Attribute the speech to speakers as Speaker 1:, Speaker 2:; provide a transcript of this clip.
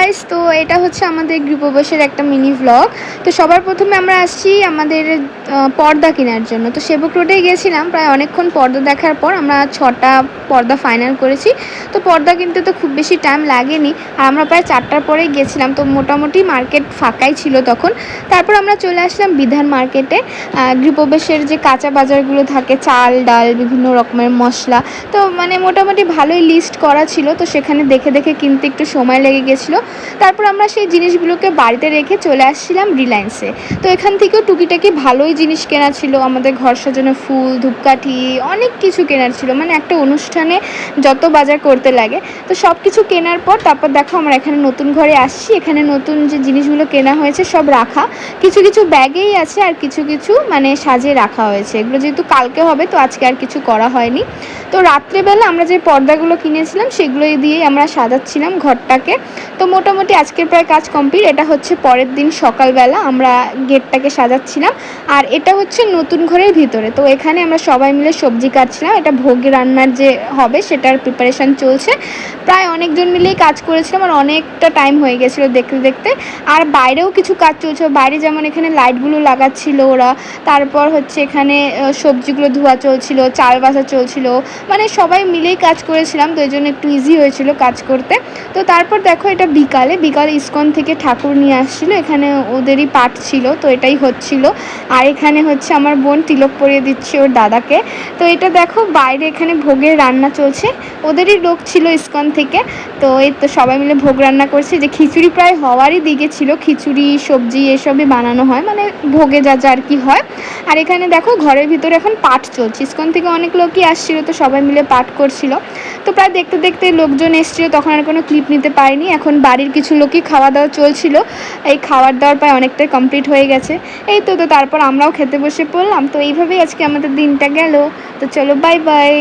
Speaker 1: Guys, তো এটা হচ্ছে আমাদের গৃহপ্রবেশের একটা মিনি ভ্লগ। তো সবার প্রথমে আমরা আসছি আমাদের পর্দা কেনার জন্য। তো সেবক রোডে গেছিলাম, প্রায় অনেকক্ষণ পর্দা দেখার পর আমরা 6টা পর্দা ফাইনাল করেছি। তো পর্দা কিনতে তো খুব বেশি টাইম লাগেনি, আর আমরা প্রায় 4টার পরেই গেছিলাম, তো মোটামুটি মার্কেট ফাঁকাই ছিল তখন। তারপর আমরা চলে আসলাম বিধান মার্কেটে। গৃহপ্রবেশের যে কাঁচা বাজারগুলো থাকে, চাল ডাল বিভিন্ন রকমের মশলা, তো মানে মোটামুটি ভালোই লিস্ট করা ছিল। তো সেখানে দেখে দেখে কিনতে একটু সময় লেগে গেছিলো। তারপর আমরা সেই জিনিসগুলোকে বাড়িতে রেখে চলে আসছিলাম রিলায়েন্সে। তো এখান থেকেও টুকিটাকি ভালোই জিনিস কেনা ছিল, আমাদের ঘর সাজানো ফুল, ধূপকাঠি, অনেক কিছু কেনার ছিল, মানে একটা অনুষ্ঠানে যত বাজার করতে লাগে। তো সব কিছু কেনার পর তারপর দেখো আমরা এখানে নতুন ঘরে আসছি। এখানে নতুন যে জিনিসগুলো কেনা হয়েছে সব রাখা, কিছু কিছু ব্যাগেই আছে আর কিছু কিছু মানে সাজিয়ে রাখা হয়েছে। এগুলো যেহেতু কালকে হবে তো আজকে আর কিছু করা হয়নি। তো রাত্রেবেলা আমরা যে পর্দাগুলো কিনেছিলাম সেগুলোই দিয়েই আমরা সাজাচ্ছিলাম ঘরটাকে। তো মোটামুটি আজকের প্রায় কাজ কমপ্লিট। এটা হচ্ছে পরের দিন সকালবেলা আমরা গেটটাকে সাজাচ্ছিলাম, আর এটা হচ্ছে নতুন ঘরের ভিতরে। তো এখানে আমরা সবাই মিলে সবজি কাটছিলাম, এটা ভোগ রান্নার যে হবে সেটার প্রিপারেশান চলছে। প্রায় অনেকজন মিলেই কাজ করেছিলাম, আর অনেকটা টাইম হয়ে গেছিলো দেখতে দেখতে। আর বাইরেও কিছু কাজ চলছে, বাইরে যেমন এখানে লাইটগুলো লাগাচ্ছিল ওরা, তারপর হচ্ছে এখানে সবজিগুলো ধোয়া চলছিল, চাল বাছা চলছিল, মানে সবাই মিলেই কাজ করেছিলাম, তো এই জন্য একটু ইজি হয়েছিল কাজ করতে। তো তারপর দেখো এটা বিকালে ইসকন থেকে ঠাকুর নিয়ে আসছিলো, এখানে ওদেরই পাঠ ছিল, তো এটাই হচ্ছিল। আর এখানে হচ্ছে আমার বোন তিলক পরিয়ে দিচ্ছে ওর দাদাকে। তো এটা দেখো বাইরে এখানে ভোগের রান্না চলছে, ওদেরই লোক ছিল ইসকন থেকে। তো এই তো সবাই মিলে ভোগ রান্না করছে, যে খিচুড়ি প্রায় হওয়ারই দিকে ছিল, খিচুড়ি সবজি এসবই বানানো হয়, মানে ভোগে যা যা আর কি হয়। আর এখানে দেখো ঘরের ভিতরে এখন পাঠ চলছে, ইসকন থেকে অনেক লোকই আসছিল, তো সবাই মিলে পাঠ করছিল। তো প্রায় দেখতে দেখতে লোকজন এসেছিলো, তখন আর কোনো ক্লিপ নিতে পারিনি। এখন বাড়ির কিছু লোকই খাওয়া দাওয়া চলছিল, এই খাবার দাওয়ার প্রায় অনেকটাই কমপ্লিট হয়ে গেছে। এই তো তারপর আমরাও খেতে বসে পড়লাম। তো এইভাবেই আজকে আমাদের দিনটা গেল। তো চলো বাই বাই।